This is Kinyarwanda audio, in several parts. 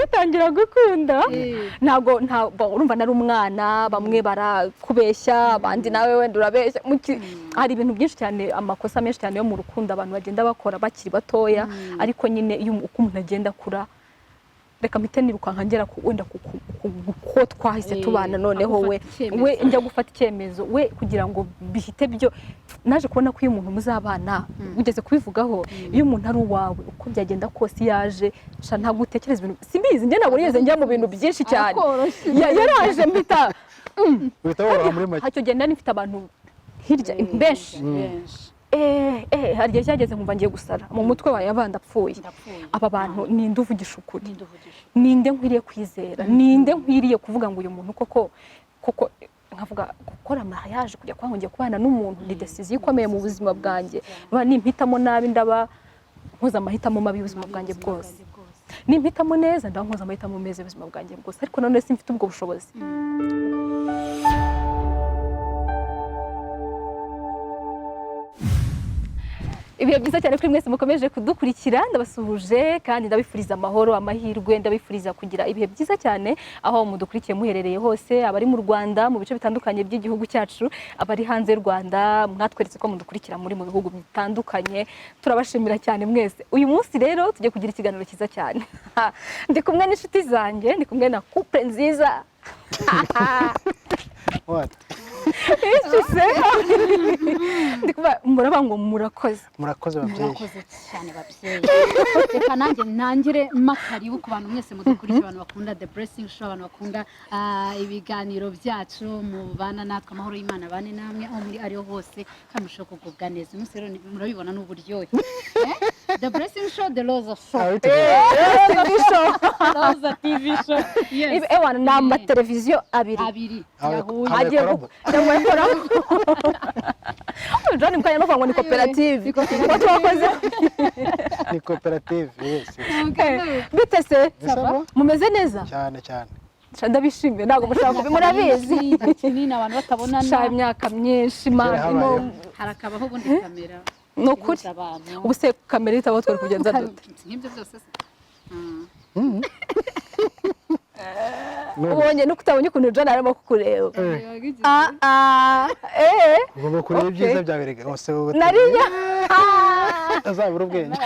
ngitangira gukunda ntago urumva nari umwana bamwe barakubeshya abandi nawe wenda urabeshya hari ibintu byinshi cyane amakosa menshi cyane yo mu rukundo abantu bagenda bakora bakiri batoya ariko nyine iyo umuntu agenda akura reka mpite nirukanka ngera wenda ko twahise tubana noneho we njya gufata icyemezo we kugira ngo bihite byo naje kubona ko iyo umuntu muzabana ugeze kubivugaho iyo umuntu ari uwawe uko byagenda kose yaje ntabwo utekereza ibintu simbizi njye ntabwo nigeze njya mu bintu byinshi cyane yaraje mpita hacyo genda nifite abantu hirya benshi hari igihe cyageze nkumva ngiye gusara mu mutwe wawe abandi apfuye aba bantu ninde uvugisha ukuri ninde nkwiriye kwizera ninde nkwiriye kuvuga ngo uyu muntu koko nkavuga gukora mariage kujya kwa ngiye kubana n'umuntu ni decision ikomeye mu buzima bwanjye nimpitamo nabi ndaba nkoza amahitamo mabi y'ubuzima bwanjye bwose nimpitamo neza ndaba nkoza amahitamo meza y'ubuzima bwanjye bwose ariko none simfite ubwo bushobozi ibihe byiza cyane kuri mwese mukomeje kudukurikira ndabasuhuje kandi ndabifuriza amahoro amahirwe ndabifuriza kugira ibihe byiza cyane aho mudukurikiye muherereye hose abari mu Rwanda mu bice bitandukanye by'igihugu cyacu abari hanze y'u Rwanda mwatweretse ko mudukurikira muri mu bihugu bitandukanye turabashimira cyane mwese uyu munsi rero tujye kugira ikiganiro cyiza cyane ndi kumwe n'inshuti zanjye ndi kumwe na couple nziza What? Muraba ngo murakoze babyeyi cyane babyeyi reka nanjye ntangire makaribu ku bantu mwese mudukurikira abantu bakunda The Blessing Show abantu bakunda ibiganiro byacu mu bana natwe amahoro y'Imana bane namwe aho muri ariho hose kamusho kugubwa neza umunsi rero murabibona n'uburyohe The Blessing Show The Rosa Show Rosa TV Show yes ewana na televiziyo abiri yahuye John mukanya no kwangwa ni koperative wakoze ni koperative yes bite se mumeze neza cyane ndabishimiye ntago mushaka murabizi kinini abantu batabonana sha imyaka myinshi mano harakabaho ubundi kamera no kuri ubu se kamera itabo twari kugenza dute nk'ibyo byose se ubonye nuko utabonye ukuntu John arimo kukureba ugomba kureba ibyiza byaberega hose wowe nariya azabura ubwenge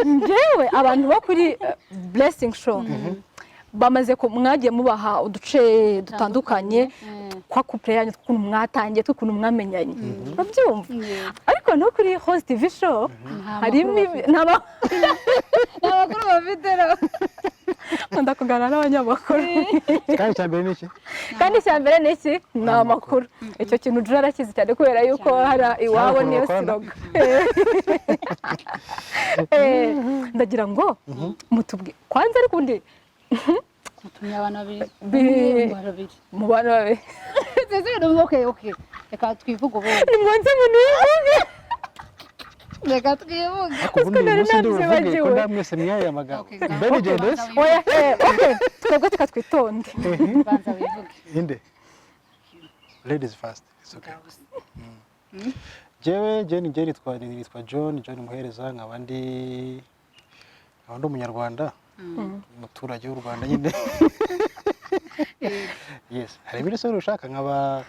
njyewe abantu bo kuri Blessing Show bamaze ko mwagiye mubaha uduce dutandukanye kwa couple yanyu twukuntu mwatangiye twukuntu mwamenyanye babyumva ariko no kuri Host TV Show hari n'abakuru bafitero ndakugana n'abanyamakuru kandi cyambere niki ni amakuru icyo kintu ujura arakizi cyane kubera yuko hari iwabo niyo siroga ndagira ngo mutubwe kwanza ariko undi mutumye abantu babiri mu bana babiri okay reka twivuge ubu ni mwanze munivuge reka twivuge ko ndamwese myaye amagambo mbere gendes oya okay twebwe tukatwitonde banza wivuge inde ladies first it's okay jewe nitwa John muhereza nkabandi umunyarwanda umuturage w'u Rwanda nyine yes hari ibiri se ushaka nkaba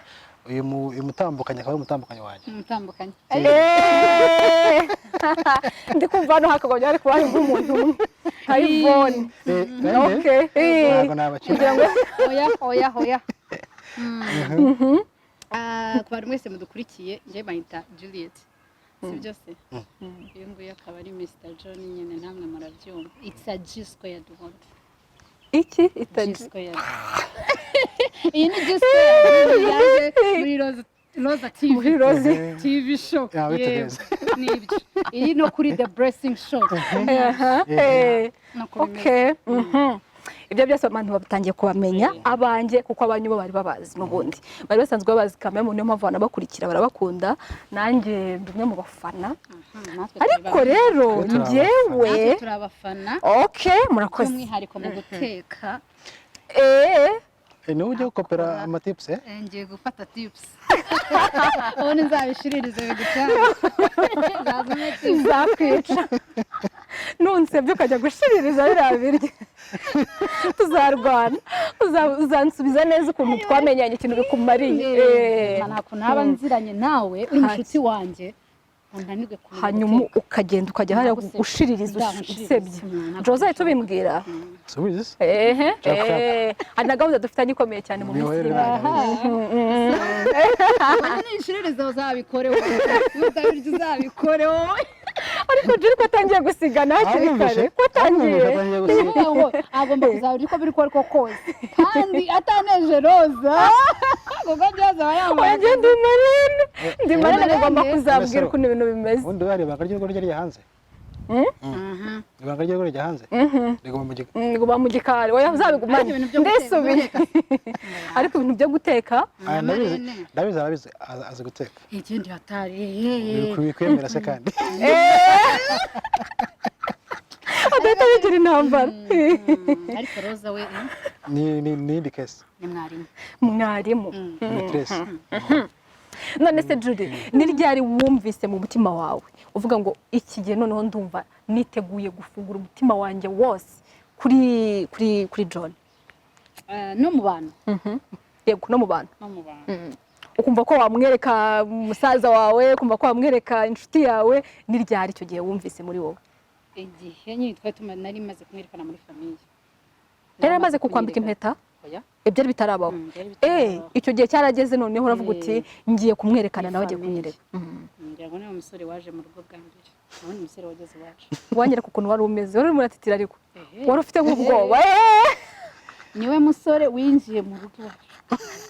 uyu mutambukanye akaba umutambukanye wanjye umutambukanye ndi kumva no hakagonya ari kuba nk'umuntu umwe Ivone okay ntabwo nabakira oya ku bantu mwese mudukurikiye njye bayita Juliet si byose iyo nguyu akaba ari Mr. John nyine namwe murabyumva it's a G squared word iki G squared iyi ni G squared yaje muri Rosa TV show nibyo iyi no kuri The Blessing Show okay ibyo byose abantu batangiye kubamenya abanjye kuko abanyu bo bari babazi n'ubundi bari basanzwe babazi kamera niyo mpamvu banabakurikira barabakunda nanjye ndumwe mu bafana ariko rero njyewe turabafana okay murakoze by'umwihariko mu guteka ni ujye gukopera amatips ngiye gufata tips ubundi nzabishiririze bigucana zakwica nunsebye ukajya gushiririza biriya biryo tuzarwana uzansubiza neza ukuntu twamenyanye ikintu bikumariye ntabwo naba nziranye nawe uri mushuti wanjye unanirwe kumenya hanyuma ukagenda ukajya hariya ushiririza usebye Jose ahita ubimbwira subizi hari na gahunda dufitanye ikomeye cyane mu minsi nishiririza uzabikore wowe uzabirya uzabikore wowe ariko Juri ko atangiye gusigana hakiri kare ko atangiye agomba kuzabirya uko biri ko ariko kose kandi ataneje roza kuko byaza bayambaye ndi marene ngomba kuzabwira ukuntu ibintu bimeze ubundi bari ibanga ry'urugo rya hanze ibanga ry'urugo rya hanze rigomba mu gikari oya uzabigumanye ndesubire ariko ibintu byo guteka ndabizi azi guteka ikindi hatari kwemera se kandi adahita bigira intambara ariko roza we ni kesi ni mwarimu maîtresse none se Judy ni ryari wumvise mu mutima wawe uvuga ngo iki gihe noneho ndumva niteguye gufungura umutima wanjye wose kuri John no mu bantu yego no mu bantu ukumva ko wamwereka umusaza wawe ukumva ko wamwereka inshuti yawe ni ryari icyo gihe wumvise muri wowe igihe nyine twari nari maze kumwerekana muri famiye yari amaze kukwambika impeta byari bitarabaho icyo gihe cyarageze noneho uravuga uti ngiye kumwerekana nawe agiye kunyereka ngira ngo ni umusore waje mu rugo bwa mbere none umusore wageze iwacu wanyereka ukuntu wari umeze wari muratitira ariko wari ufite nk'ubwoba niwe musore winjiye mu rugo iwacu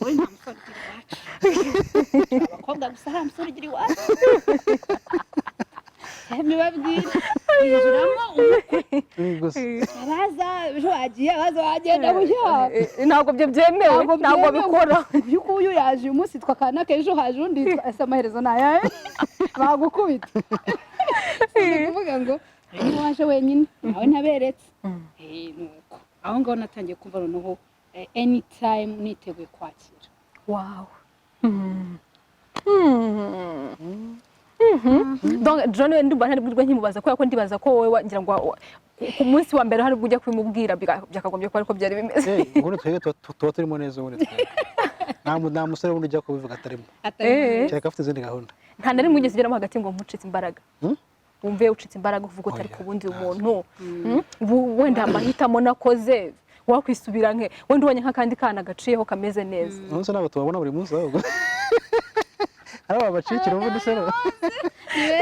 wowe nta musore ugira iwacu abakobwa gusa nta musore ugira iwacu ntibabwire yinjiramo abaza ejo wagiye abaza wagenda bushya ntabwo byo byemewe ntabwo bikora uyu yaje uyu munsi twakana kejo haje undi ese amaherezo nayaye bagukubita kuvuga ngo niba waje wenyine nawe ntaberetse nuko aho ngaho natangiye kumva noneho anytime niteguye kwakira wow donc John we ndumva ntari bwirwe nkimubaza kubera ko ndibaza ko wowe ngira ngo ku munsi wa mbere hari bujya kubimubwira byakagombye ko ariko byari bimeze nguno twege tuba turimo neza ubundi nta musore wundi ujya kubivuga atarimo cyeka afite izindi gahunda nta nari mwigeze ugeramo hagati ngo mucitse imbaraga wumve ucitse imbaraga uvuga utari ku bundi umuntu wenda amahitamo nakoze wakwisubira nke wenda ubonye nk'akandi kana gaciyeho kameze neza umunsi ntabwo tubabona buri munsi ahubwo aba bacikira ubundi se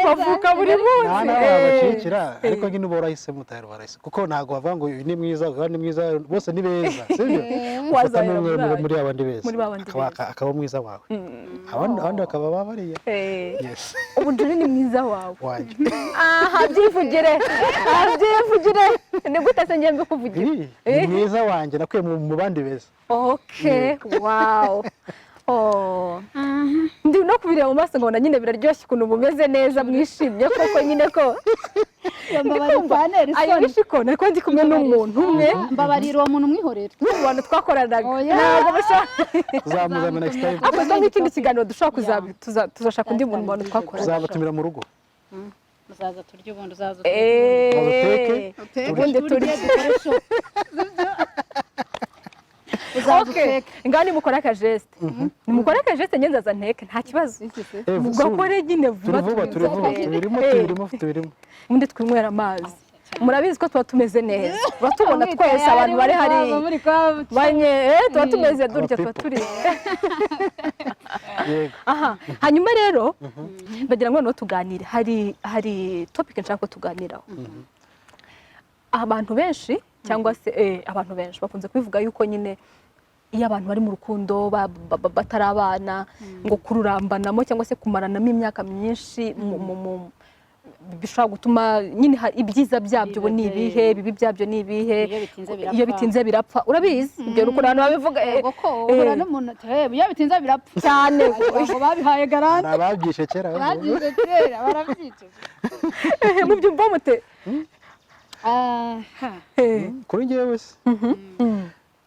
bavuka buri munsi bacikira ariko nyine uba warahise mutahera warahise kuko ntago bavuga ngo uyu ni mwiza uyu ni mwiza bose ni beza sibyo waza muri abandi beza akaba mwiza wawe abandi bakaba babariye yes ubu John ni mwiza wawe wanjye byivugire ni gute se ngiye mbikuvugira ni mwiza wanjye nakuye mu bandi beza okay wow ndi no kubireba mu maso ngabona nyine biraryoshye ukuntu bumeze neza mwishimye koko nyine ko ayishiko nariko ndi kumwe n'umuntu umwe mbabarira uwo muntu umwihorera abantu twakoranaga ntabwo bashaka tuzamuzana next time akoze nk'ikindi kiganiro dushobora tuzashaka undi muntu abantu twakorana tuzabatumira mu rugo muzaza turye ubundi uzaza ubundi turye ngani mukora akajeste nimukora akajeste ngenzaza nteke nta kibazo mugakore nyine vuba turimo ubundi twinywera amazi murabizi ko tuba tumeze neza batubona twese abantu bari hari banye tuba tumeze durya tuba turi aha hanyuma rero bagira ngo no tuganire hari topic nshaka ko tuganiraho abantu benshi cyangwa se abantu benshi bakunze kwivuga yuko nyine iyo abantu bari mu rukundo batari abana ngo kururambanamo cyangwa se kumaranamo imyaka myinshi bishobora gutuma nyine ibyiza byabyo ni ibihe bibi byabyo ni ibihe iyo bitinze birapfa urabizi ibyo ruko abantu babivuga uhura n'umuntu iyo bitinze birapfa cyane ngo babihaye garanti ababyishe kera barabyice mu byumva mute kuri njyewe se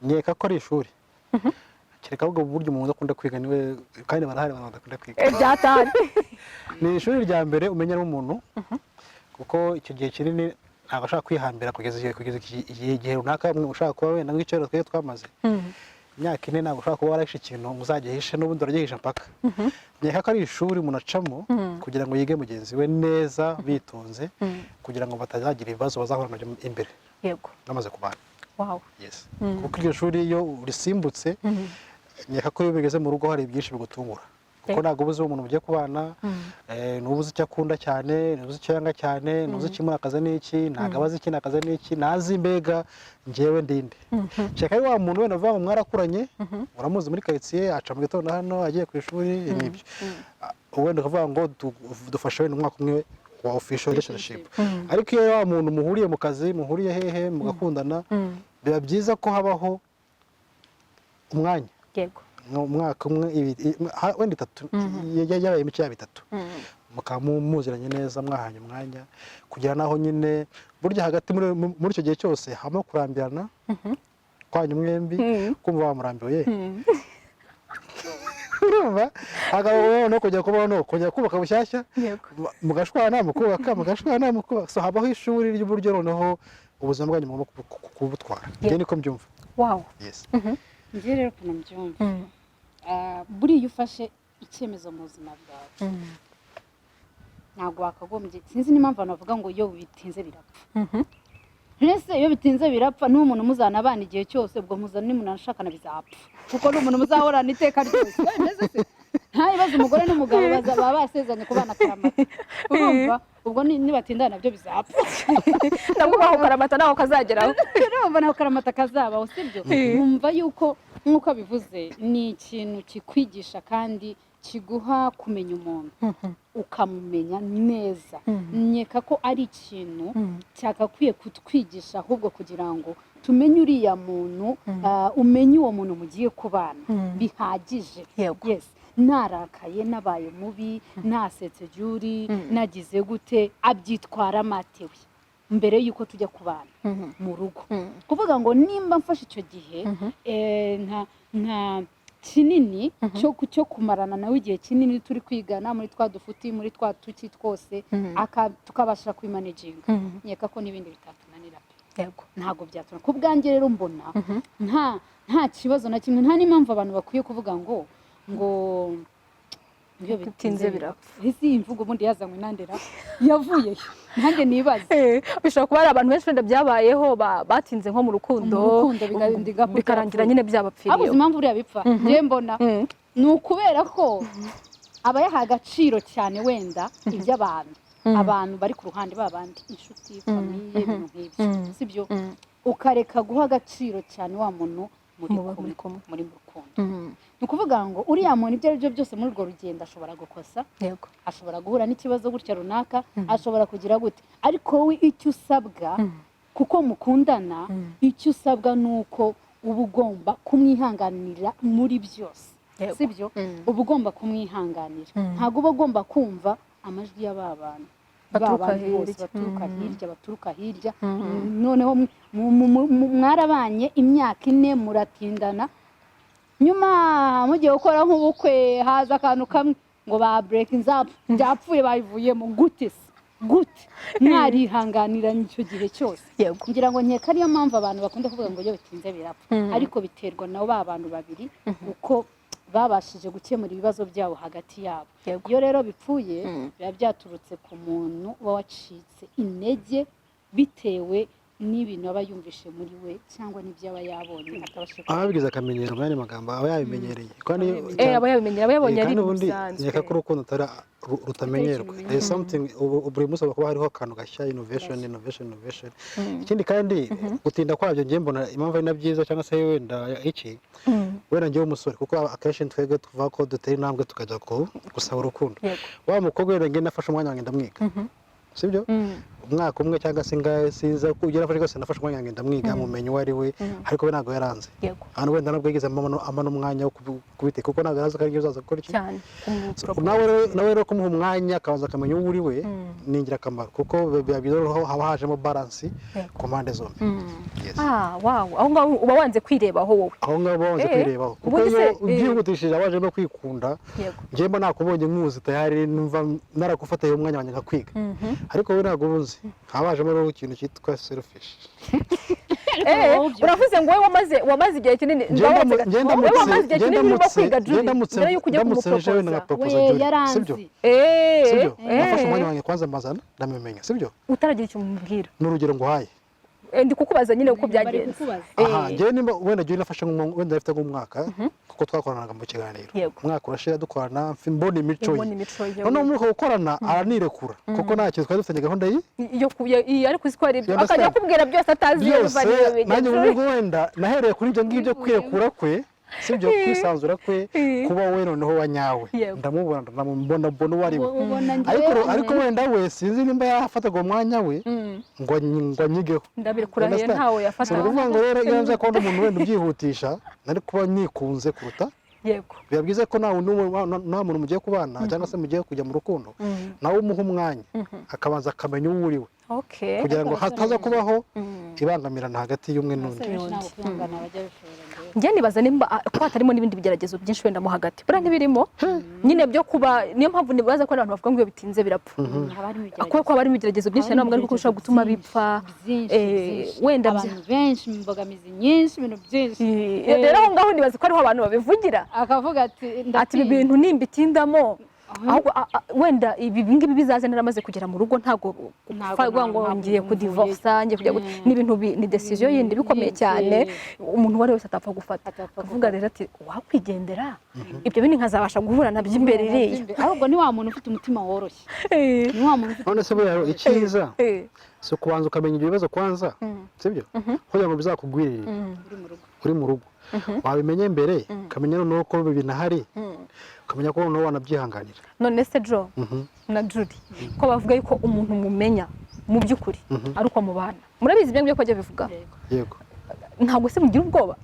nkeka ko ari ishuri kereka ahubwo buryo umuntu akunda kwiga niwe kandi barahari abantu bakunda kwiga byatari ni ishuri rya mbere umenya n'umuntu kuko icyo gihe kinini ntabwo ashaka kwihambira kugeza igihe runaka ushaka kuba wenda nk'icyo twari twamaze imyaka 4 ntabwo ushaka kuba warahishe ikintu uzagihishe n'ubundi uragihisha mpaka nkeka ko ari ishuri umuntu acamo kugira ngo yige mugenzi we neza bitonze kugira ngo batazagira ibibazo bazahura nabyo imbere yego bamaze kubana yes Mm. kuko iryo shuri iyo urisimbutse nkeka ko iyo bigeze mu rugo hari byinshi bigutungura kuko ntabwo ubuze umuntu mugiye kubana n'ubuze icyo akunda cyane n'ubuze icyo yanga cyane n'ubuze ikimura akaza n'iki ntabwo abazi iki nakaza n'iki nazi mbega njyewe ndinde cyeka ari wa muntu wenda uvuga ngo mwarakuranye uramuzi muri quartier aca mu gitondo hano agiye ku ishuri n'ibyo wenda ukavuga ngo dufashe wenda umwaka umwe wa official relationship ariko iyo wa muntu muhuriye mu kazi muhuriye hehe mugakundana biba byiza ko habaho umwanya yego umwaka umwe wenda 3 yabaye imico ya 3 mukamuziranye neza mwahanye umwanya kugira naho nyine burya hagati muri icyo gihe cyose hamo kurambirana kwanyu mwembi kumva bamurambiwe urumva agabo no kujya kubaho no kujya kubaka bushyashya mugashwana mukubaka so habaho ishuri ry'uburyo noneho ubuzima bwanyu mu kubutwara ngiye niko mbyumva yes ngiye rero kuno mbyumva buriya ufashe icyemezo mu buzima bwawe ntabwo wakagombye sinzi n'impamvu abantu bavuga ngo iyo bitinze birapfa mbese iyo bitinze birapfa n'uwo muntu muzana abana igihe cyose ubwo muzana n'umuntu ashakana bizapfa kuko n'umuntu muzahorana iteka ryose nta bibazo umugore n'umugabo baba basezeranye kubana akaramata urumva ubwo nibatindana nabyo bizapfa nabwo baho karamata naho kazageraho urumva naho karamata kazabaho sibyo numva yuko nk'uko bivuze ni ikintu kikwigisha kandi kiguha kumenya umuntu ukamumenya neza nkeka ko ari ikintu cyakakwiye kutwigisha ahubwo kugira ngo tumenye uriya muntu umenye uwo muntu mugiye kubana bihagije yes narakaye nabaye mubi nasetse juri nagize gute abyitwara matewe mbere yuko tujya kubana mu rugo kuvuga ngo nimba mfashe icyo gihe nta kinini cyo kumarana nawe igihe kinini turi kwigana muri twa dufuti muri twa tuki twose tukabasha kwimanaginga nkeka ko n'ibindi bitatunanira yego ntabwo byatuna ku bwanjye rero mbona nta kibazo na kimwe nta n'impamvu abantu bakwiye kuvuga ngo iyo bitinze birapfa isi imvugo ubundi yazanywe nandera yavuye nanjye nibaze bishobora kuba ari abantu benshi wenda byabayeho batinze nko mu rukundo bikarangira nyine byabapfiriye abuze impamvu uriya bipfa njye mbona ni ukubera ko aba yaha agaciro cyane wenda iby'abantu abantu bari ku ruhande babandi inshuti famiye ibintu nk'ibyo sibyo ukareka guha agaciro cyane wa muntu muri rukundo ni ukuvuga ngo uriya muntu ibyo ari byo byose muri urwo rugendo ashobora gukosa yego ashobora guhura n'ikibazo gutya runaka ashobora kugira gute ariko wowe icyo usabwa kuko mukundana icyo usabwa ni uko uba ugomba kumwihanganira muri byose sibyo uba ugomba kumwihanganira ntabwo uba ugomba kumva amajwi y'aba bantu bose baturuka hirya noneho mwarabanye imyaka 4 muratindana nyuma mugiye gukora nk'ubukwe haza akantu kamwe ngo ba breaking up byapfuye bayivuyemo gute mwarihanganiranye icyo gihe cyose ngira ngo nkeka ariyo mpamvu abantu bakunda kuvuga ngo iyo bitinze birapfa ariko biterwa nabo ba bantu babiri uko babashije gukemura ibibazo byabo hagati yabo iyo rero bipfuye biba byaturutse ku muntu uba wacitse intege bitewe n'ibintu aba yumvishe muri we cyangwa n'ibyo aba yabonye atabashe ababigize akamenyero mwene magambo aba yabimenyereye kandi aba yabonye ari bisanzwe nkeka ko urukundo rutamenyerwa there is something buri munsi kuba hariho akantu gashya innovation ikindi kandi gutinda kwabyo ngiye mbona impamvu ari na byiza cyangwa se wenda iki wenda ngiye umusore kuko akenshi twebwe tuvuga ko dutera intambwe tukajya gusaba urukundo wa mukobwa wenda ngiye nafashe umwanya wanjye ndamwiga sibyo umwaka umwe cyangwa se ngahe sinza kugira afashe gose nafashe umwanya ngenda mwiga mumenye wari we ariko we ntago yaranze hano wenda nabwo yigeze amana umwanya wo kubite kuko ntago yaraza kandi uzaza gukora iki cyane nawe rero kumuha umwanya akabanza akamenya uwo uri we ni ingirakamaro kuko biba biroroho haba hajemo balance ku mpande zombi wow aho ngaho uba wanze kwirebaho wowe aho ngaho uba wanze kwirebaho kuko ubyihutishije abaje no kwikunda njye mba nakubonye nkuzi tayari numva narakufataye umwanya wanjye ngakwiga ariko we ntago ubunzi uzi habajemo rero ikintu cyitwa selfish uravuze ngo wowe wamaze igihe kinini ndamutse sibyo nafashe umwanya wanjye kwanza mazana ndamumenya sibyo utaragira icyo umubwira n'urugero nguhaye ndi kukubaza nyine uko byagenze njyewe nimba wenda jyewe nafashe wenda afite nk'umwaka kuko twakoranaga mu kiganiro umwaka urashira dukorana mbona imico ye noneho umwuka gukorana aranirekura kuko nta kintu twari dufitanye gahunda ye ariko uzi ko ari ibyo akajya akubwira byose atazi nanjye ubwo wenda nahereye kuri ibyo ngibyo kwirekura kwe sibyo kwisanzura kwe kuba we noneho wanyawe ndamubona ndamubona uwo ari we ariko wenda we sinzi nimba yafataga umwanya we ngo anyigeho ndabikurahiye ntawe yafataga ukuvuga ngo rero iyo nza kubona umuntu wenda ubyihutisha nari kuba nikunze kuruta yego biba byiza ko nta muntu mugiye kubana cyangwa se mugiye kujya mu rukundo nawe umuha umwanya akabanza akamenya uwo uri we kugira ngo hataza kubaho ibangamirana hagati y'umwe n'undi njye nibaza nimba ko hatarimo n'ibindi bigeragezo byinshi wenda mo hagati buriya ntibirimo nyine byo kuba niyo mpamvu nibaza ko abantu bavuga ngo iyo bitinze birapfa kuko haba harimo ibigeragezo byinshi ntabwo ari kuko ushobora gutuma bipfa wenda abantu benshi imbogamizi nyinshi ibintu byinshi rero aho ngaho nibaza ko ariho abantu babivugira akavuga ati ibi bintu nimbitindamo ahubwo wenda ibi ngibi bizaze naramaze kugera mu rugo ntago ngo ngiye kudivorce ngiye kujya n'ibintu ni decision yindi bikomeye cyane umuntu wari wese atapfa gufata akavuga rero ati wakwigendera ibyo bindi nkazabasha guhura nabyo imbere iriya ahubwo ni wa muntu ufite umutima woroshye ni wa muntu ufite none se buriya icyiza so kubanza ukamenya ibyo bibazo kwanza sibyo kugira ngo bizakugwirire uri mu rugo wabimenye mbere ukamenya noneho ko binahari ukamenya ko noneho wanabyihanganira none se Jo na Julie ko bavuga yuko umuntu mumenya mu by'ukuri ari uko mubana murabizi ibyo ngibyo ko ajya bivuga yego ntabwo se mugira ubwoba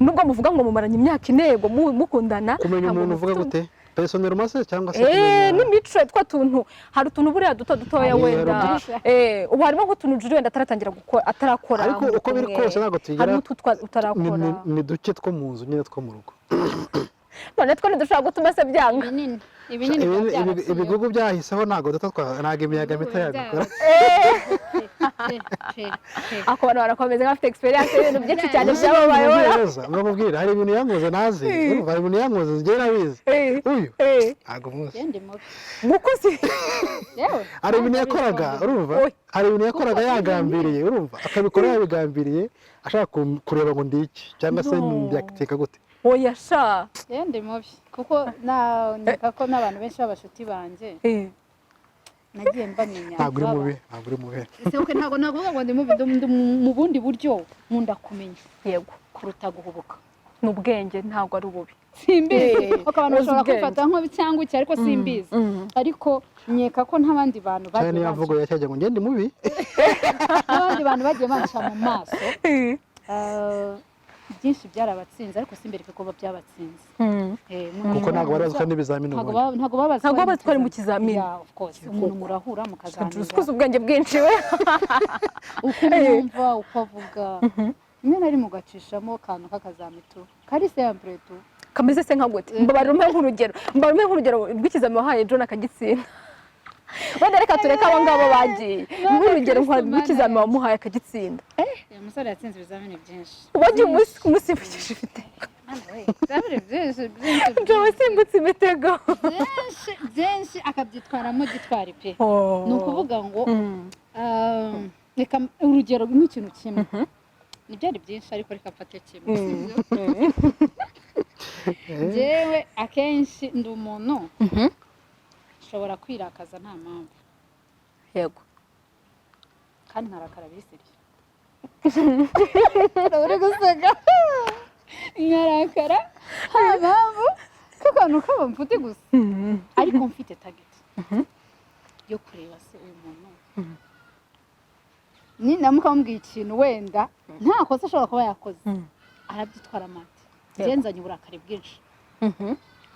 nubwo muvuga ngo mumaranye imyaka intego mukundana kumenya umuntu uvuga gute personnel mase cyangwa se n'imico twa tuntu hari utuntu buriya dutoya wenda ubu harimo nk'utuntu Julie wenda ataratangira gukora atarakora ariko uko biri kose ntabwo tugira hari n'ututwa utarakora ni duke two mu nzu nyine two mu rugo none two ntidushobora gutuma se byanga ibihugu byahiseho ntabwo ntabwo imiyaga mito yabikora ako bantu barakomeza bafite experience y'ibintu byinshi cyane byababayeho ngamubwira hari ibintu yankoze nazi hari ibintu yankoze zigiye nabizi uyu ntabwo muzi mukuzi hari ibintu yakoraga urumva hari ibintu yakoraga yagambiriye urumva akabikora yabigambiriye ashaka kureba ngo ndiki cyangwa se byakiteka gute oya sha yende mubi kuko ndeka ko n'abantu benshi b'abashuti banje nagiye mbamenya ntabwo uri mubi ese uke ntabwo navuga ngo ndi mubi mu bundi buryo nkunda kumenya yego kuruta guhubuka n'ubwenge ntabwo ari ububi simbizi kuko abantu bashobora kwifata nko cyangwa iki ariko simbizi ariko nkeka ko n'abandi bantu bagiye cyane yavuga yacyajya ngo ngende mubi n'abandi bantu bagiye bansha mu maso byinshi byarabatsinze ariko simbere ko byabatsinze kuko ntabwo barazwa n'ibizamini ntabwo babaza twari mu kizamini of course umuntu murahura mukazamini uzi ubwenge bwinshi we uko numva uko avuga rimwe na rimwe ugacishamo akantu k'akazamitu kari simple tu kameze se nka gute mbabarumpe nk'urugero rw'ikizamini wahaye John akagitsinda wenda reka tureka abo ngabo bagiye nk'urugero rw'ikizamini wamuhaye akagitsinda uyu musore yatsinze ibizamini byinshi wagiye umusimbukije ibitego ibizamini byinshi John wasimbutse imitego byinshi akabyitwaramo gitwari pe ni ukuvuga ngo reka urugero nk'ikintu kimwe nibyari byinshi ariko reka mfate kimwe njyewe akenshi ndi umuntu ushobora kwirakaza nta mpamvu yego kandi nkarakara bisiriye uri guseka nkarakara nta mpamvu k'akantu kaba mfite gusa ariko mfite target yo kureba se uyu muntu ninamukamubwiye ikintu wenda nta kosa ashobora kuba yakoze arabyitwara mate ngenzanye uburakari bwinshi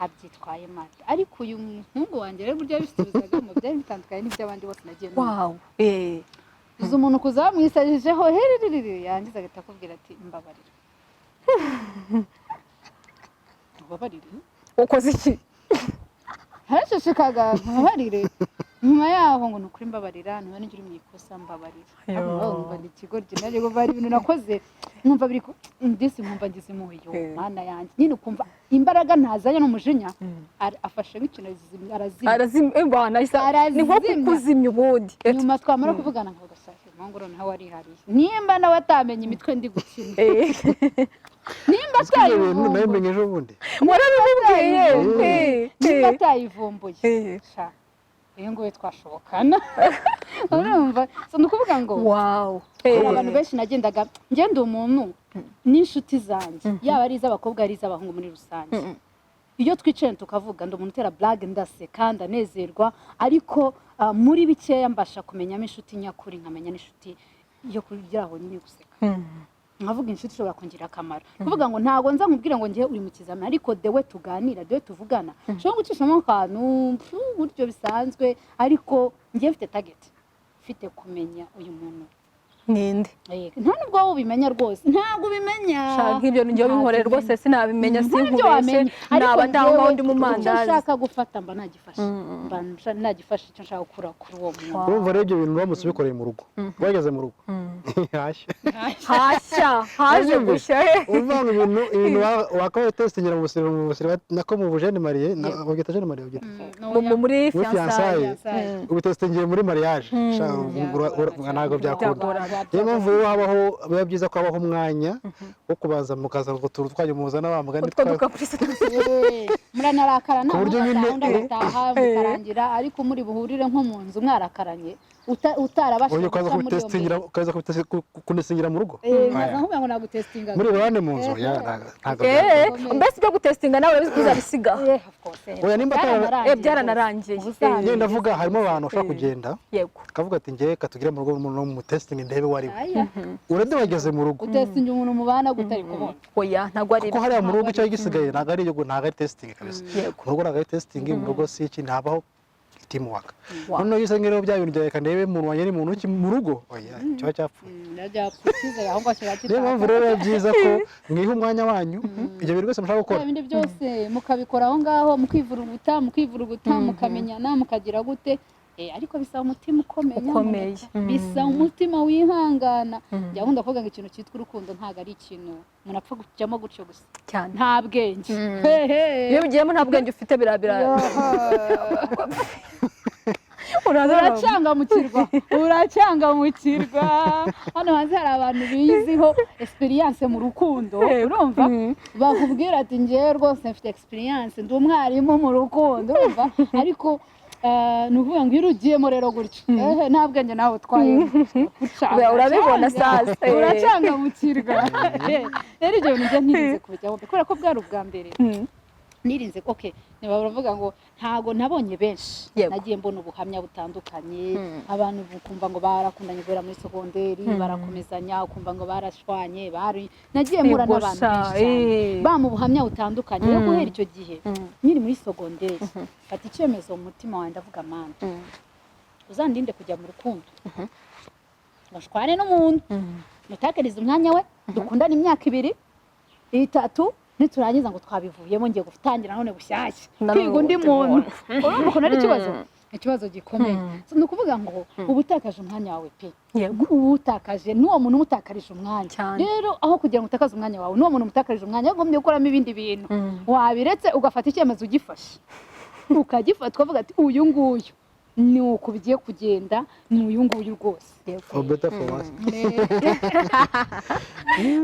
abyitwaye mate ariko uyu muhungu wanjye rero buryo yabisubizaga mu byari bitandukanye n'iby'abandi bose nagiye uzi umuntu kuza bamwisajijeho heririri yangiza agahita akubwira ati mbabarira ubabarire ukoze iki harashishikaga mbabarire nyuma yaho ngo nukuri mbabarira niba ninjye uri mu ikosa mbabarira ngo ni ikigo ginari ngo bari ibintu nakoze nkumva biri ndisi nkumva ngize muyo mana yanjye nyine ukumva imbaraga ntazanye n'umujinya afashe nk'ikintu arazimya ni nko kuzimya ubundi nyuma twamara kuvugana ngo gashaje mangoro nawe ari hariye nimba nawe atamenye imitwe ndi gukina nimba nayimenye ejo bundi warabibwiye nimba atayivumbuye iyo ngoye twashobokana urumva so nukuvuga ngo wow abantu benshi nagendaga ngenda umuntu n'inshuti zanjye yaba ari iz'abakobwa ari iz'abahungu muri rusange iyo twicaye tukavuga ndo umuntu utera blague ndaseka ndanezerwa ariko muri bikeya mbasha kumenyamo inshuti nyakuri nkamenya n'inshuti yo kugira aho nyine guseka nkavuga inshuti ishobora kungira akamaro kuvuga ngo ntago nza nkubwira ngo ngiye uri mu kizamini ariko dewe tuganira dewe tuvugana shobora gucishamo akantu buryo bisanzwe ariko ngiye mfite target mfite kumenya uyu muntu ninde nta nubwo wowe ubimenya rwose ntabwo ubimenya shaka ibyo njye binkorera rwose sinabimenya sinkubeshe naba ndaho ndi mu mandazi nshaka gufata mba nagifashe icyo nshaka gukura kuri uwo muntu urumva rero ibyo bintu uramutse ubikoreye mu rugo wageze mu rugo haje gushya uvanga ibintu wakabaye testingira mu busire nako mu bujene mariye bagita jene mariye muri fiançailles ubitestingiye muri mariage ntabwo byakunda niyo mpamvu rero habaho biba byiza ko habaho umwanya wo kubanza mukaza ngo twajya muzana wa mugani muranarakara nta gutaha mukarangira ariko muri buhurire nko mu nzu mwarakaranye utarabashije ukaza kundesingira mu rugo nkaza nkubwira ngo nagutestinga muri burane mu nzu mbese ibyo gutestinga nawe uzabisiga oya nimba byaranarangiye ngenda ndavuga harimo abantu bashobora kugenda kavuga ati ngiye katugire mu rugo no mu testing ndebe wari urade wageze mu rugo utestinga umuntu mubana gutari kubona oya ntago ari ko hari mu rugo icyo gisigaye ntago ari testing kabisa mu rugo ntago ari testing mu rugo si iki ntabaho teamwork none yise ngero bya bintu bya kandebe mu wanye ni muntu ki mu rugo oya cyo cyapfu ndajapfukiza yaho ngo ashaka niyo rero byiza ko mwiha umwanya wanyu ibyo bintu byose mushaka gukora ibindi byose mukabikora aho ngaho mukivuruguta mukamenyana mukagira gute ariko bisaba umutima ukomeye bisaba umutima wihangana njya nkunda kuvuga ngo ikintu cyitwa urukundo ntago ari ikintu umuntu apfa kujyamo gutyo gusa cyane nta bwenge iyo bigiyemo nta bwenge ufite birabira uracangamukirwa hano hanze hari abantu biyiziho experience mu rukundo urumva bakubwira ati ngewe rwose mfite experience ndi umwarimu mu rukundo urumva ariko ni ukuvuga ngo iyo urugiyemo rero gutyo nta bwenge nawe utwaye urabibona sasa uracangamukirwa rero ibyo bintu njya ntirinze kubijyaho kubera ko bwari ubwa mbere nirinze niba baravuga ngo ntago nabonye benshi nagiye mbona ubuhamya butandukanye abantu bukumva ngo barakundanye guhera muri segonderi barakomezanya ukumva ngo barashwanye nagiye mpura n'abantu benshi bamu buhamya butandukanye yo guhera icyo gihe nyiri muri segonderi fata icyemezo mu mutima wanjye ndavuga mana uzandinde kujya mu rukundo ngashwane n'umuntu mutakariza umwanya we dukundana imyaka 2 3 niturangiza ngo twabivuyemo ngiye gutangira none bushyashya kwiga undi muntu urumva ko nari ikibazo gikomeye ni ukuvuga ngo ubutakaje umwanya wawe pe ubutakaje n'uwo muntu umutakarije umwanya rero aho kugira ngo utakaze umwanya wawe n'uwo muntu umutakarije umwanya yagombye gukoramo ibindi bintu wabiretse ugafata icyemezo ugifashe ukagifata ukavuga ati uyu nguyu ni uko bigiye kugenda ni uyu nguyu rwose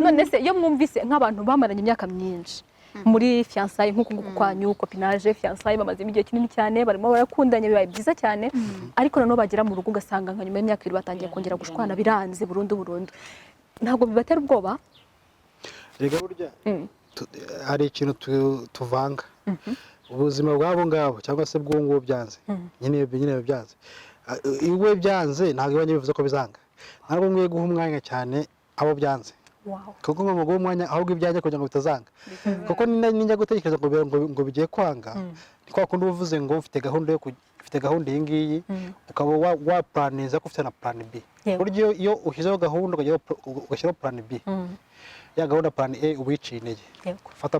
none se iyo mwumvise nk'abantu bamaranye imyaka myinshi muri fiançailles nk'uko nguko kwanyu copinage fiançailles bamaze igihe kinini cyane barimo barakundanye bibaye byiza cyane ariko nano bagera mu rugo ugasanga nka nyuma y'imyaka 2 batangiye kongera gushwana biranze burundu ntabwo bibatera ubwoba rega burya hari ikintu tuvanga ubuzima bwabo ngabo cyangwa se bw'uwo byanze nyine byanze iwe byanze ntabwo ibanye bivuze ko bizanga ntabwo mwiye guha umwanya cyane abo byanze kuko ngo guha umwanya ahubwo ibyanjye kugira ngo bitazanga kuko ninjya gutekereza ngo bigiye kwanga ni kwa kundi uvuze ngo ufite gahunda iyi ngiyi ukaba waplaniza ko ufite na plan B buryo iyo ushyizeho gahunda ugashyiraho plan B ya gahunda plan A ubiciye intege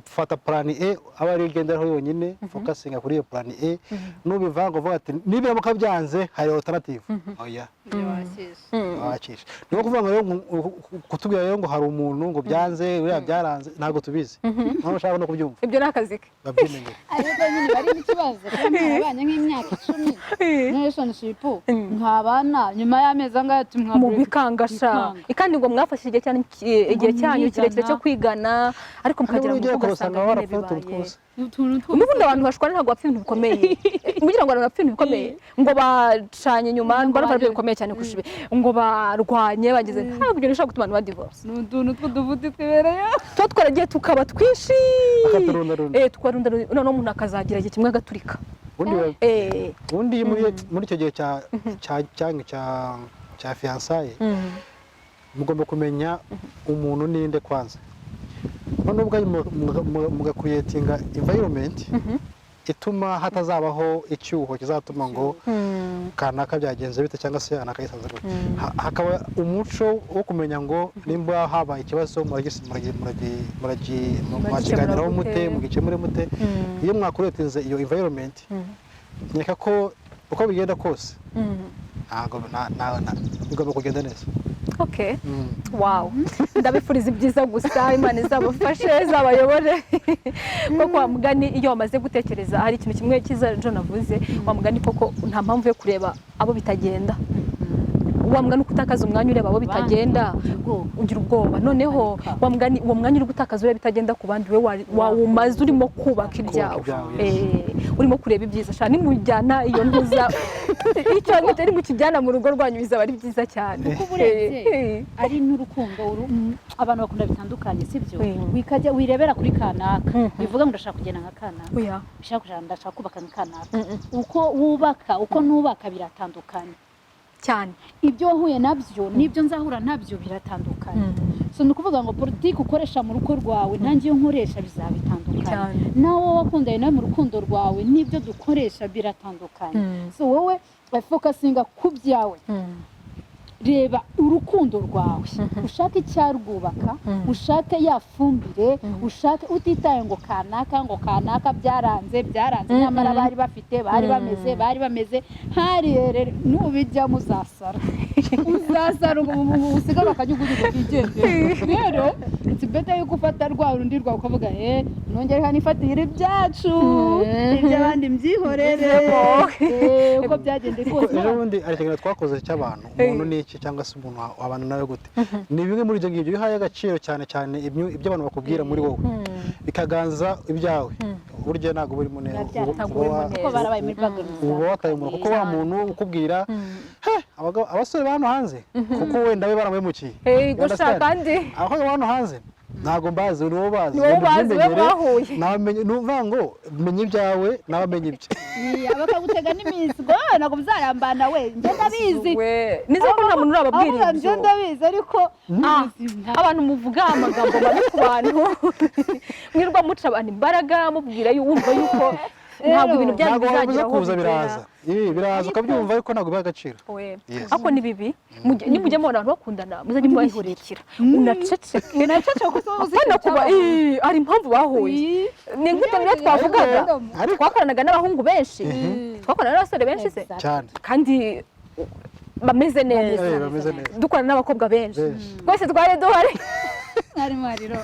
fata plan A aba ari ugenderaho yonyine focusinga kuri iyo plan A nubivanga uvuga ati niba mukabyanze hari alternative oya wakisha niyo kuvuga ngo kutubwira rero ngo hari umuntu ngo byanze uriya byaranze ntago tubizi ntabwo ushaka no kubyumva ibyo nakazike babyimenye ariko nyine bari n'ikibazo kandi abanye nk'imyaka 10 relationship nkabana nyuma y'amezi angahe tumwa mu bikangasha ikandi ngo mwafashije igihe cyane igihe cyanyu kirekire cyo kwigana ariko mukagira ngo ugasanga warapfuye n'ubundi abantu bashwana ntabwo bapfa ibintu bikomeye kugira ngo abantu bapfa ibintu bikomeye ngo bacanye nyuma barapfa bikomeye cyane kurusha ngo barwanye bageze ntabwo ibyo bishobora gutuma abantu badivorce n'utuntu tw'uduvuti twibereye tuba twaragiye tukaba twinshi tukarunda noneho umuntu akazagira igihe kimwe agaturika ubundi muri icyo gihe cya fiançailles mugomba kumenya umuntu ninde kwanza none ubwo mugakuriyetinga environment ituma hatazabaho icyuho kizatuma ngo kanaka byagenze bite cyangwa se anakayisaza gute hakaba umuco wo kumenya ngo nimba habaye ikibazo murakiganiraho mute mugikemure mute iyo mwakuriyetinze iyo environment nyeka ko uko bigenda kose ntabwo bigomba kugenda neza okay wow ndabifuriza ibyiza gusa Imana izabafashe zabayobore kuko wamugani iyo wamaze gutekereza hari ikintu kimwe kiza John avuze wamugani koko nta mpamvu yo kureba abo bitagenda wamugani ukutakaza umwanya ureba abo bitagenda ugira ubwoba noneho wamugani uwo mwanya uri gutakaza ureba bitagenda ku bandi we wawumaze urimo kubaka ibyawe urimo kureba ibyiza cyane nimujyana iyo ntuza icyo ngitari mu kijyana mu rugo rwanyu bizaba ari byiza cyane kuko bureze ari n'urukundo abantu bakunda bitandukanye sibyo wikajya wirebera kuri kanaka bivuga ngo ndashaka kugenda nka kanaka ndashaka kubaka nka kanaka uko wubaka uko nubaka biratandukanye cyane ibyo wahuye nabyo nibyo nzahura nabyo biratandukanye so nukuvuga ngo politiki ukoresha mu ruko rwawe nanjye iyo nkoresha bizabitandukanye nawe wakundanye nawe mu rukundo rwawe nibyo dukoresha biratandukanye so wowe focusinga ku byawe reba urukundo rwawe ushaka icyarwubaka ushake yafumbire ushake utitaye ngo kanaka byaranze nyamara bari bafite bari bameze hari rero nubijya muzasara usiga bakanyuguruka igende rero it's better yuko ufata rwa rundi rwawe ukavuga nongere hanifatire ibyacu iby'abandi mbyihorere uko byagende kose n'ubundi ariko twakoze cy'abantu umuntu ni cyangwa se umuntu wabana nawe gute ni bimwe muri ibyo ngibyo bihaye agaciro cyane ibyo abantu bakubwira muri wowe bikaganza ibyawe buryo ntago buri munene kuko barabaye muri background ubu wakayumura kuko wa muntu ukubwira abasore bano hanze kuko wenda we baramuhemukiye gusa kandi aho bano hanze ntago mbazi ni wowe bazi namenye numva ngo menye ibyawe nabamenye ibye bakagutega n'iminsigo ntago bizarambana we nje ndabizi nizo ko nta muntu urababwira nje ndabizi ariko abantu muvuga amagambo mabi ku bantu mwirwa muca abantu imbaraga mubwira yumva yuko ntabwo ibintu byanyu bizagira kuza biraza ukabyumva ariko ntabwo biha agaciro ariko ni bibi nimujye mu abantu bakundana muzajye mubahurikira unacece kuba ari impamvu bahuye ni nk'uko niyo twavugaga twakoranaga n'abahungu benshi twakorana n'abasore benshi se kandi bameze neza dukorana n'abakobwa benshi twese twari duhari ari mariro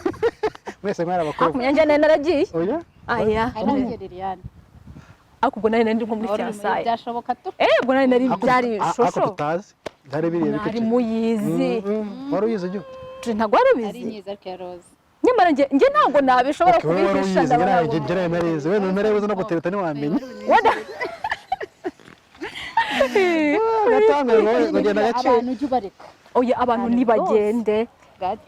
mwese mwari abakobwa njye naragiye aya Liliane akubwo nari nko muri fiançailles byashoboka tu ubwo nari byari shosho akutazi ndari biriye ari muyizi wari uyize byo ntago warabizi ari nyiza ariko rose nyamara njye ntago nabishobora kubihisha ndabona njye narize we narize no gutereta ni wamenye abantu ujye ubareka oya abantu nibagende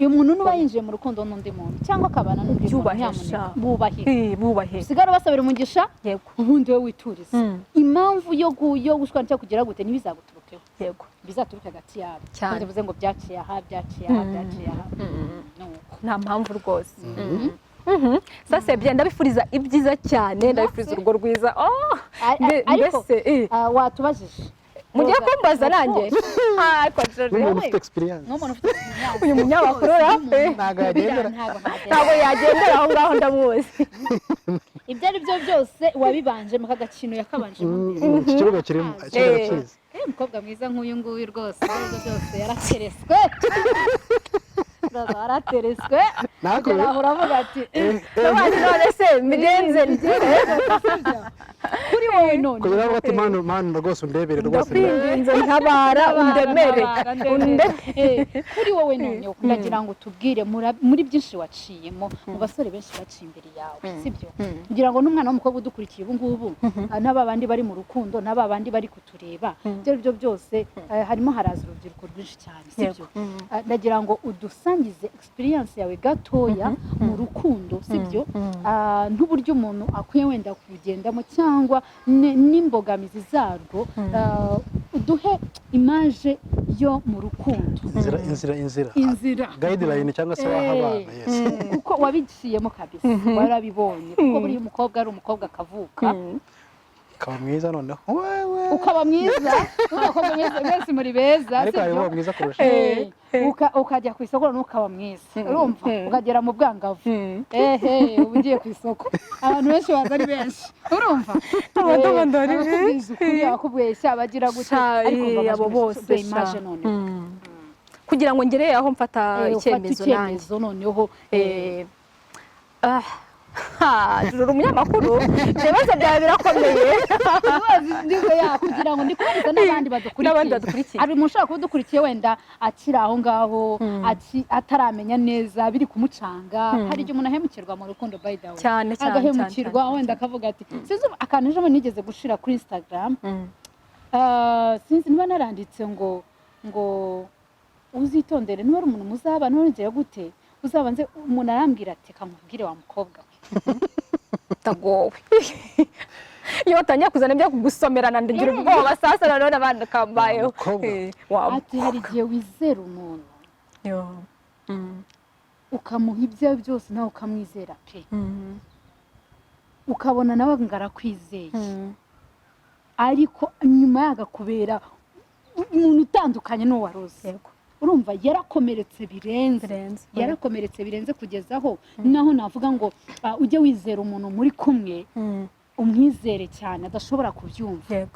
uyu muntu nuba yinjiye mu rukundo n'undi muntu cyangwa akabana n'undi muntu bubahe usigara basabira umugisha ubundi we witurize impamvu yo gushwana cyangwa kugira gute ntibizaguturukeho bizaturuke hagati yabo kandi bivuze ngo byaciye aha nta mpamvu rwose sasa ndabifuriza ibyiza cyane ndabifuriza urugo rwiza mbese watubajije mugiye kumbaza nanjye n'umuntu ufite experience nk'umuntu ufite experience uyu munyamakuru ntabwo yagendera aho ngaho ndamuzi ibyo ari byo byose wabibanjemo kagakino yakabanjemo iki kibuga kirimo kiza umukobwa mwiza nk'uyu nguyu rwose ibyo byose yaratereswe yaratereswe uravuga ati none se migenze kuri wowe none kugira ngo ati manu rwose undebere rwose ndakwinginze ntabara undemere kuri wowe none ndagira ngo tubwire muri byinshi waciyemo mu basore benshi baciye imbere yawe sibyo kugira ngo n'umwana w'umukobwa udukurikiye ubu ngubu n'ababandi bari mu rukundo n'ababandi bari kutureba ibyo byose harimo haraza urubyiruko rwinshi cyane sibyo ndagira ngo udusangize experience yawe gatoya mu rukundo sibyo n'uburyo umuntu akwiye wenda kugendamo cyangwa n'imbogamizi zarwo uduhe image yo mu rukundo inzira guideline cyangwa se wahabana kuko wabiciyemo kabisa warabibonye kuko buri umukobwa ari umukobwa akavuka ukaba mwiza noneho ukaba mwiza umukobwa mwiza mwese muri beza ariko hariho mwiza kurusha ukajya ku isoko ukaba mwiza urumva ukagera mu bwangavu ugiye ku isoko abantu benshi baza ari benshi urumva bakubeshya bagira gutya ariko abo bose image none kugira ngo ngere aho mfata icyemezo noneho juru umunyamakuru ibibazo byawe birakomeye kugira ngo ndikubariza n'abandi badukurikiye hari umuntu ushobora kuba udukurikiye wenda akiri aho ngaho ataramenya neza biri kumucanga hari igihe umuntu ahemukirwa mu rukundo by the way cyane agahemukirwa wenda akavuga ati sinzi akantu ejo nigeze gushira kuri Instagram sinzi niba naranditse ngo uzitondere niba ari umuntu muzaba nongeye gute uzabanze umuntu arambwira ati kamubwire wa mukobwa tagowe iyo watangiye kuzana ibyo kugusomerana ndagira ubwoba sasa nanone abandi kambayeho ati hari igihe wizera umuntu ukamuha ibyo byose nawe ukamwizera pe ukabona nawe ngarakwizeye ariko nyuma yagakubera umuntu utandukanye n'uwo waroze urumva yarakomeretse birenze kugeza aho naho navuga ngo ujye wizera umuntu muri kumwe umwizere cyane adashobora kubyumva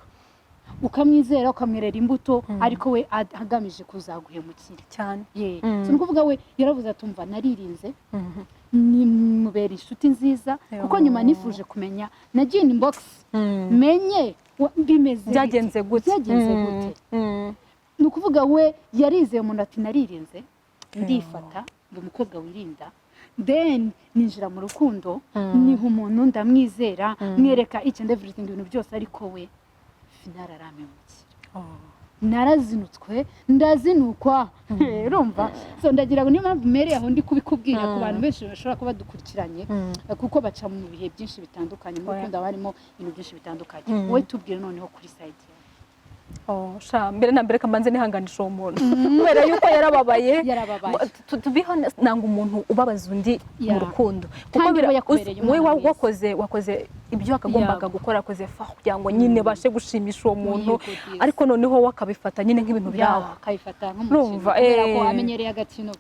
ukamwizera ukamwerera imbuto ariko we agamije kuzaguhemukira cyane ni ukuvuga we yaravuze atumva naririnze nimubera inshuti nziza kuko nyuma nifuje kumenya nagiye inbox menye bimeze byagenze gute ni ukuvuga we yarizeye umuntu ati naririnze ndifata ngo umukobwa wirinda then ninjira mu rukundo niha umuntu ndamwizera mwereka each and everything ibintu byose ariko we final aramemukira narazinutswe ndazinukwa urumva so ndagira ngo niyo mpamvu mereye aho ndi kubikubwira ku bantu benshi bashobora kuba dukurikiranye kuko baca mu bihe byinshi bitandukanye mu rukundo harimo ibintu byinshi bitandukanye wowe tubwire noneho kuri side mbere na mbere kamanze nihanganisha uwo muntu kubera yuko yarababaye tubiho nanga umuntu ubabaza undi mu rukundo kuko we wakoze ibyo akagombaga gukora akoze kugira ngo nyine bashe gushimisha uwo muntu ariko noneho wakabifata nyine nk'ibintu byawe akabifata nk'umukino kubera ko amenyereye agakino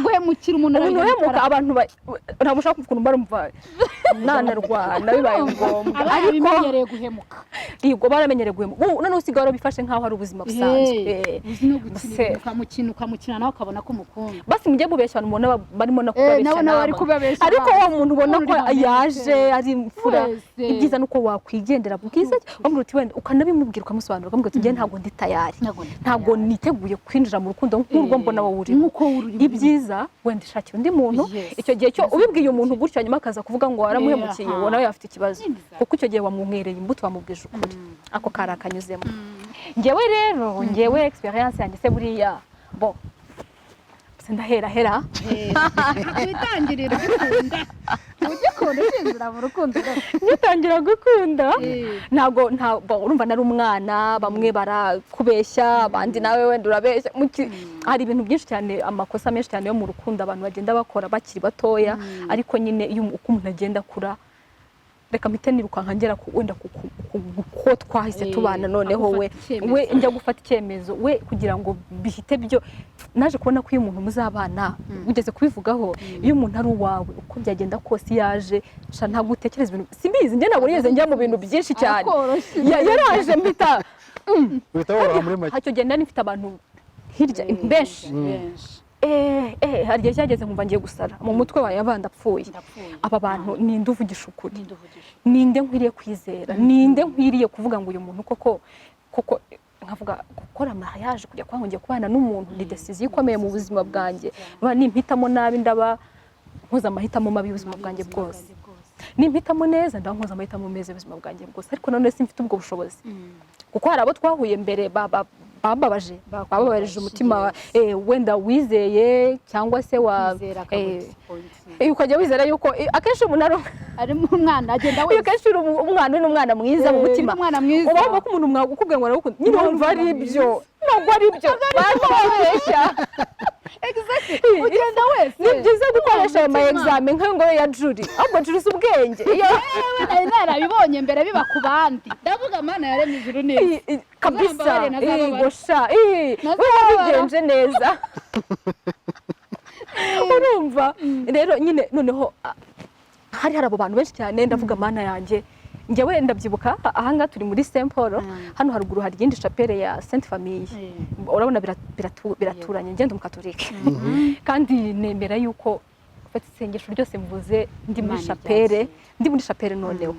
guhemukira umuntu uhemuka abantu ntabwo ushaka ukuntu barumva nanarwana bibaye ngombwa ariko guhemuka yego baramenyereye guhemuka noneho usigaye bifashe nk'aho ari ubuzima busanzwe ukamukina nawe ukabona ko umukunda basi mujye mubeshya abantu mubona barimo no kubabeshya ariko wa muntu ubona ko yaje ari imfura ibyiza nuko wakwigendera bwiza wamubwira uti wenda ukanabimubwira ukamusobanurira ukamubwira uti njye ntabwo ndi tayari ntabwo niteguye kwinjira mu rukundo nk'urwo mbona wowe ibyiza wenda ishakira undi muntu icyo gihe cyo ubibwiye umuntu gutyo nyuma akaza kuvuga ngo waramuhemukiye uwo nawe afite ikibazo kuko icyo gihe wamumwereye imbuto wamubwije ukuri ako kari akanyuzemo ngewe experience yanjye se buriya bo ndahera witangirira gukunda ugikunda ukinjira mu rukundo ngitangira gukunda ntabwo urumva nari umwana bamwe barakubeshya abandi nawe wenda urabeshya hari ibintu byinshi cyane amakosa menshi cyane yo mu rukundo abantu bagenda bakora bakiri batoya ariko nyine iyo uko umuntu agenda akura reka mpite nirukanka ngera wenda ko twahise tubana noneho we njya gufata icyemezo we kugira ngo bihite byo naje kubona ko iyo umuntu muzabana ugeze kubivugaho iyo umuntu ari uwawe uko byagenda kose yaje ntabwo utekereza ibintu simbizi njye ntabwo nigeze njya mu bintu byinshi cyane yaraje mpita hacyo genda nifite abantu hirya benshi hari igihe cyageze nkumva ngiye gusara mu mutwe wawe ndapfuye aba bantu ninde uvugisha ukuri ninde nkwiriye kwizera ninde nkwiriye kuvuga ngo uyu muntu koko nkavuga gukora mariage kujya kwangongeye kubana n'umuntu ni decision ikomeye mu buzima bwanjye nimpitamo nabi ndaba nkoza amahitamo mabi y'ubuzima bwanjye bwose nimpitamo neza ndaba nkoza amahitamo meza y'ubuzima bwanjye bwose ariko none simfite ubwo bushobozi kuko hari abo twahuye mbere bababarije umutima wenda wizeye cyangwa se ukajya wizera yuko akenshi umuntu ari umwana agenda wese akenshi umwana ni umwana mwiza mu mutima ubona ko umuntu mwagukubwiye ngo arawukunda nyine wumva ari ibyo ntabwo ari byo babeshya ugenda wese ni byiza gukoresha ayo ma examen nk'ayo ngayo ya Julie ahubwo Julie si ubwenge nari narabibonye mbere biba ku bandi ndavuga mana yaremye ijuru neza kabisa gosha bigenje neza urumva rero nyine noneho hari abo bantu benshi cyane ndavuga mana yanjye njyewe ndabyibuka ahanga turi muri Saint Paul hano haruguru hari iyindi chapelle ya Sainte Famille urabona biraturanye ngende umukatolike kandi nemera yuko isengesho ryose mvuze ndi muri chapelle noneho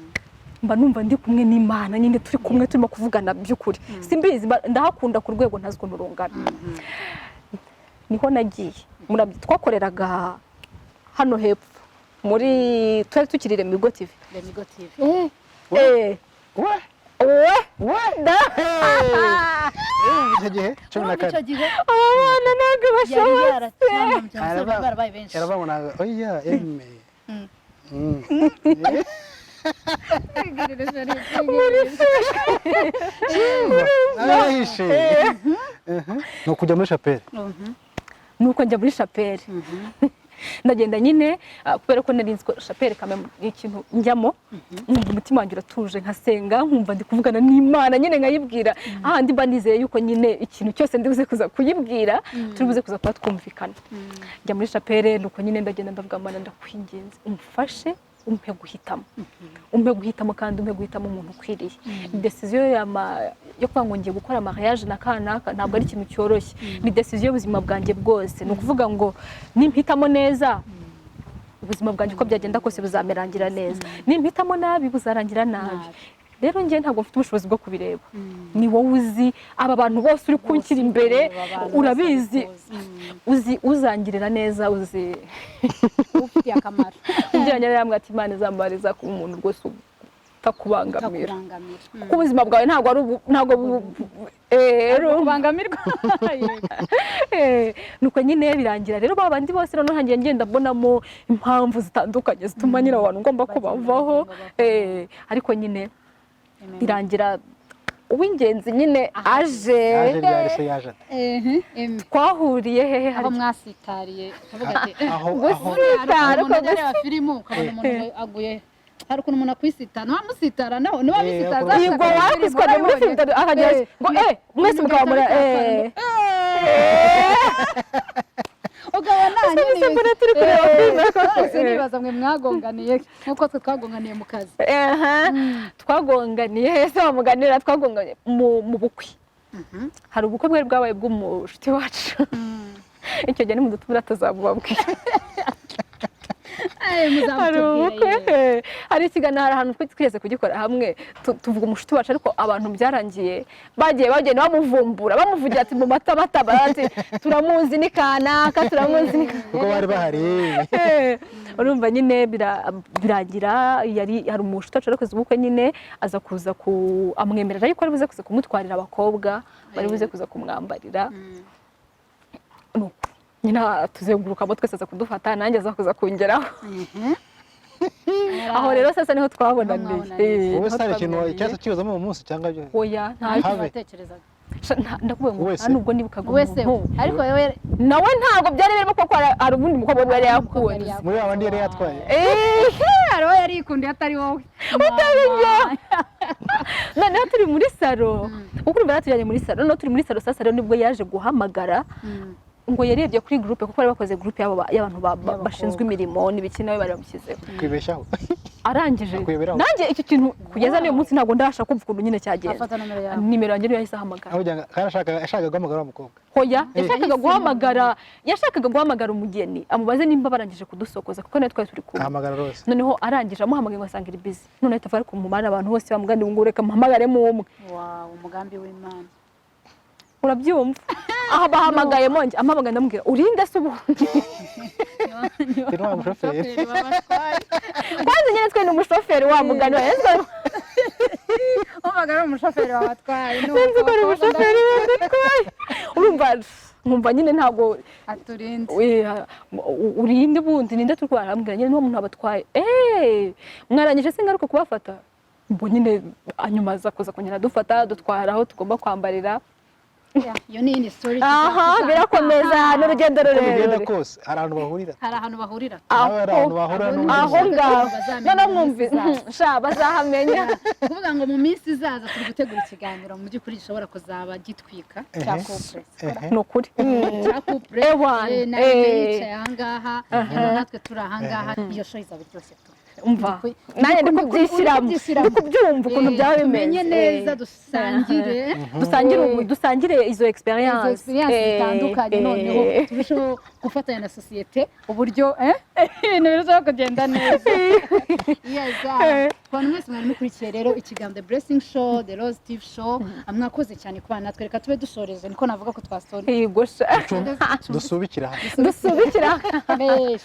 mba numva ndi kumwe n'Imana nyine turi kumwe turimo kuvugana by'ukuri simbizi ndahakunda ku rwego ntazi ko nurungana niho nagiye twakoreraga hano hepfo muri twari tukirire Migo TV icyo gihe abana ntabwo bashobotse yarababona oya eme ni ukujya muri chapelle nuko njya muri chapelle ndagenda nyine kubera ko nari nzi ko chapelle kame ikintu njyamo umutima wanjye uratuje nkasenga nkumva ndi kuvugana n'Imana nyine nkayibwira ahandi mba nizeye yuko nyine ikintu cyose ndibuze kuza kuyibwira turibuze kuza kuba twumvikana njya muri chapelle nuko nyine ndagenda ndavuga Mana ndakwinginze umfashe umpe guhitamo kandi umpe guhitamo umuntu ukwiriye decision yo kuvuga ngo ngiye gukora mariage na kanaka ntabwo ari ikintu cyoroshye ni decision y'ubuzima bwanjye bwose ni ukuvuga ngo nimpitamo neza ubuzima bwanjye uko byagenda kose buzamerangira neza nimpitamo nabi buzarangira nabi rero njye ntabwo mfite ubushobozi bwo kubireba ni wowe uzi aba bantu bose uri kunshyira imbere urabizi uzi uzangirira neza uzi ufite akamaro njyanye yamwe ati Imana izambariza ku umuntu rwose utakubangamira kuko ubuzima bwawe ntabwo kubangamirwa nuko nyine birangira rero babandi bose noneho ntangiye ngenda mbonamo impamvu zitandukanye zituma nyine abantu ngomba kubavaho ariko nyine birangira uw'ingenzi nyine aje twahuriye hehe aho mwasitariye kavuga ati gusitara ko nareba filime ukabona umuntu aguye hari ukuntu umuntu akwisitara ntamusitara naho niba bisitara yego wakwisitara muri filime akagera ngo mwese mukaba muri ugabana nyine mbona turi kureba filime rwose nibaza mwe mwagonganiye nkuko twe twagonganiye mu kazi twagonganiye hese bamuganira twagonganiye mu bukwe hari ubukwe bwari bwabaye bw'umushuti wacu icyo gihe nimudutumira tuzabubabwira hari ikiganiro ahantu twigeze kugikora hamwe tuvuga umushuti wacu ariko abantu byarangiye bagiye bagenda bamuvumbura bamuvugira ati mu mata bati turamuzi ni kanaka turamuzi ni kuko bari bahari urumva nyine birangira hari umushuti wacu arakoze ubukwe nyine aza kuza amwemerera yuko ari buze kuza kumutwarira abakobwa bari buze kuza kumwambarira nyina tuzengurukamo twese aza kudufata nanjye aza kuza kungeraho aho rero sasa niho twabonaniye wowe sare ikintu cyase kibazamo mu munsi cyangwa byo oya nta batekerezaga ndakubwiye ngo nubwo nibukaga wese ariko wewe nawe ntabwo byari birimo kuko hari ubundi mukobwa yari yakuwe muri abandi yari yatwaye hari uwo yarikundiye atari wowe noneho turi muri salo kuko urumva yatujyanye muri salo noneho turi muri salo sasa rero nibwo yaje guhamagara ngo yarebye kuri groupe kuko bari bakoze groupe y'abantu bashinzwe imirimo n'ibiki nawe bari bamushyizeho kwibeshaho arangije nanjye icyo kintu kugeza n'uyu munsi ntabwo ndabasha kumva ukuntu nyine cyagenze afata nimero yanjye niyo yahise ahamagara yashakaga guhamagara umukobwa hoya yashakaga guhamagara umugeni amubaze nimba barangije kudusokoza kuko natwe twari turi kumwe ahamagara rose noneho arangije amuhamagaye ngo asanga iri busy none ahita avuga ko mu bana abantu bose bamugani ngo reka muhamagaremo umwe wow umugambi w'Imana urabyumva aha bahamagaye monje amabanga ndamubwira urinde se ubundi ni wa mushoferi kwanza nyine twe ni umushoferi wa mugani wa Yesu umugabo umushoferi wabatwaye nzi ko ari umushoferi wabatwaye urumva nkumva nyine ntabwo aturinde urinde bundi ninde turwara ambwira nyine n'uwo muntu abatwaye mwarangije se ngaruka kubafata ubwo nyine anyuma aza kuza kunyura dufata dutwara aho tugomba kwambarira iyo ni indi story aha birakomeza n'urugendo rurerure kose hari ahantu bahurira aho ngaho none mwumvise sha bazahamenya kuvuga ngo mu minsi izaza turi gutegura ikiganiro mu by'ukuri gishobora kuzaba gitwika cya couple ni ukuri cya couple nawe yicaye ahangaha natwe turi ahangaha iyo show izaba iryoshye umva nanjye ndi kubyishyiramo ndi kubyumva ukuntu byaba bimeze tumenye neza dusangire izo experience zitandukanye noneho turusheho gufatanya na sosiyete uburyo ibintu birushaho kugenda neza abantu mwese mwari mukurikiye rero ikiganiro The Blessing Show The Rose TV Show mwakoze cyane ku bana natwe reka tube dusoreze niko navuga ko twasoreze yigosha dusubikira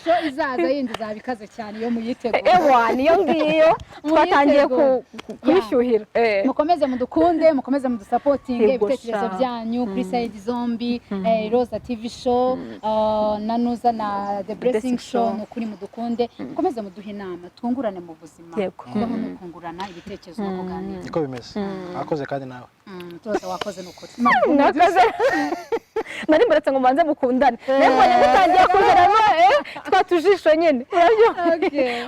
show izaza yindi zabikaze cyane iyo muyitegura niyo ngiyo twatangiye kubishyuhira mukomeze mudukunde mukomeze mudusapotinge ibitekerezo byanyu kuri side zombi Rose TV Show na Nuza na The Blessing Show mukuri mudukunde mukomeze muduhe inama twungurane mu buzima kubaho no kungurana ibitekerezo no kuganira niko bimeze wakoze kandi nawe tuza wakoze n'ukuri mwakoze nari mbaretse ngo manze mukundane nembonye mutangiye kuzeramo twatujisho nyine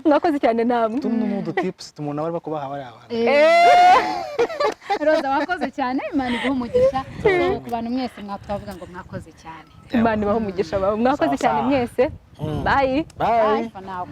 mwakoze cyane namwe n'udu tips tumuntu bari bakubaha bari abantu Roza wakoze cyane Imana ibahe umugisha ku bantu mwese mwatwavuga ngo mwakoze cyane Imana ibahe umugisha mwakoze cyane mwese bye bye for now